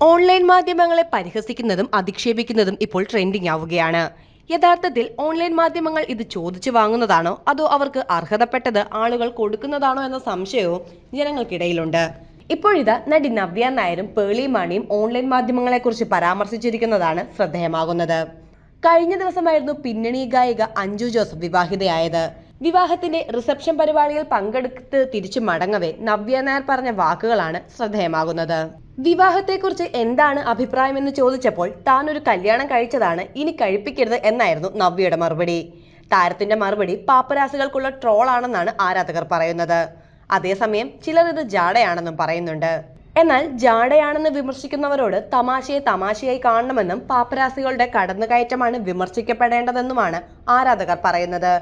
Online മാധ്യമങ്ങളെ പരിഹസിക്കുന്നതും അധിക്ഷേപിക്കുന്നതും ഇപ്പോൾ trending ആവുകയാണ്. യഥാർത്ഥത്തിൽ ഓൺലൈൻ മാധ്യമങ്ങൾ ഇത് ചോദിച്ചു വാങ്ങുന്നതാണോ അതോ അവർക്ക് അർഹതപ്പെട്ടത് ആളുകൾ കൊടുക്കുന്നതാണോ എന്ന സംശയവും ജനങ്ങൾക്കിടയിലുണ്ട്. ഇപ്പോഴിതാ നടി നവ്യ നായരും പേളി മാണിയും ഓൺലൈൻ മാധ്യമങ്ങളെക്കുറിച്ച് പരാമർശിച്ചിരിക്കുന്നതാണ് ശ്രദ്ധേയമാകുന്നത്. കഴിഞ്ഞ ദിവസമായിരുന്നു പിന്നണി ഗായിക അഞ്ജു ജോസഫ് വിവാഹിതയായത്. വിവാഹത്തിന്റെ റിസപ്ഷൻ പരിപാടിയിൽ പങ്കെടുത്ത് തിരിച്ചു മടങ്ങവേ നവ്യ നായർ പറഞ്ഞ വാക്കുകളാണ് ശ്രദ്ധേയമാകുന്നത്. വിവാഹത്തെക്കുറിച്ച് എന്താണ് അഭിപ്രായമെന്ന് ചോദിച്ചപ്പോൾ താൻ ഒരു കല്യാണം കഴിച്ചതാണ്, ഇനി കഴിപ്പിക്കരുത് എന്നായിരുന്നു നവ്യയുടെ മറുപടി. താരത്തിന്റെ മറുപടി പാപ്പരാസികൾക്കുള്ള ട്രോളാണെന്നാണ് ആരാധകർ പറയുന്നത്. അതേസമയം ചിലർ ഇത് ജാടയാണെന്നും പറയുന്നുണ്ട്. എന്നാൽ ജാടയാണെന്ന് വിമർശിക്കുന്നവരോട് തമാശയെ തമാശയായി കാണണമെന്നും പാപ്പരാസികളുടെ കടന്നുകയറ്റമാണ് വിമർശിക്കപ്പെടേണ്ടതെന്നുമാണ് ആരാധകർ പറയുന്നത്.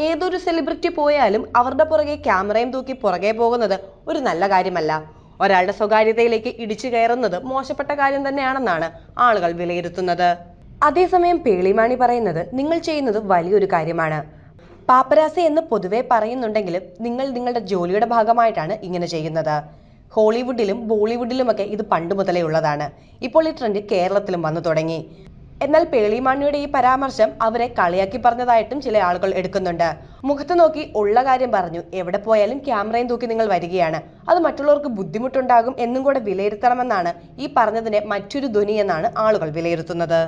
ഏതൊരു സെലിബ്രിറ്റി പോയാലും അവരുടെ പുറകെ ക്യാമറയും തൂക്കി പുറകെ പോകുന്നത് ഒരു നല്ല കാര്യമല്ല. ഒരാളുടെ സ്വകാര്യതയിലേക്ക് ഇടിച്ചു കയറുന്നത് മോശപ്പെട്ട കാര്യം തന്നെയാണെന്നാണ് ആളുകൾ വിലയിരുത്തുന്നത്. അതേസമയം പേളിമാണി പറയുന്നത്, നിങ്ങൾ ചെയ്യുന്നത് വലിയൊരു കാര്യമാണ്. പാപ്പരാസി എന്ന് പൊതുവെ പറയുന്നുണ്ടെങ്കിലും നിങ്ങൾ നിങ്ങളുടെ ജോലിയുടെ ഭാഗമായിട്ടാണ് ഇങ്ങനെ ചെയ്യുന്നത്. ഹോളിവുഡിലും ബോളിവുഡിലുമൊക്കെ ഇത് പണ്ട് മുതലേ ഉള്ളതാണ്. ഇപ്പോൾ ഈ ട്രെൻഡ് കേരളത്തിലും വന്നു തുടങ്ങി. എന്നാൽ പേളിമാണിയുടെ ഈ പരാമർശം അവരെ കളിയാക്കി പറഞ്ഞതായിട്ടും ചില ആളുകൾ എടുക്കുന്നുണ്ട്. മുഖത്ത് നോക്കി ഉള്ള കാര്യം പറഞ്ഞു, എവിടെ പോയാലും ക്യാമറയും തൂക്കി നിങ്ങൾ വരികയാണ്, അത് മറ്റുള്ളവർക്ക് ബുദ്ധിമുട്ടുണ്ടാകും എന്നും കൂടെ വിലയിരുത്തണമെന്നാണ് ഈ പറഞ്ഞതിന്റെ മറ്റൊരു ധ്വനി എന്നാണ് ആളുകൾ വിലയിരുത്തുന്നത്.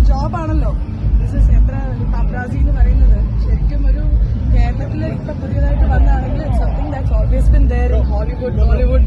ജോബാണല്ലോ എത്ര പാപ്പരാസി എന്ന് പറയുന്നത്. ശരിക്കും ഒരു കേരളത്തില് ഇപ്പൊ പുതിയതായിട്ട് വന്നാണെങ്കിൽ something that's always been there in Hollywood, Bollywood,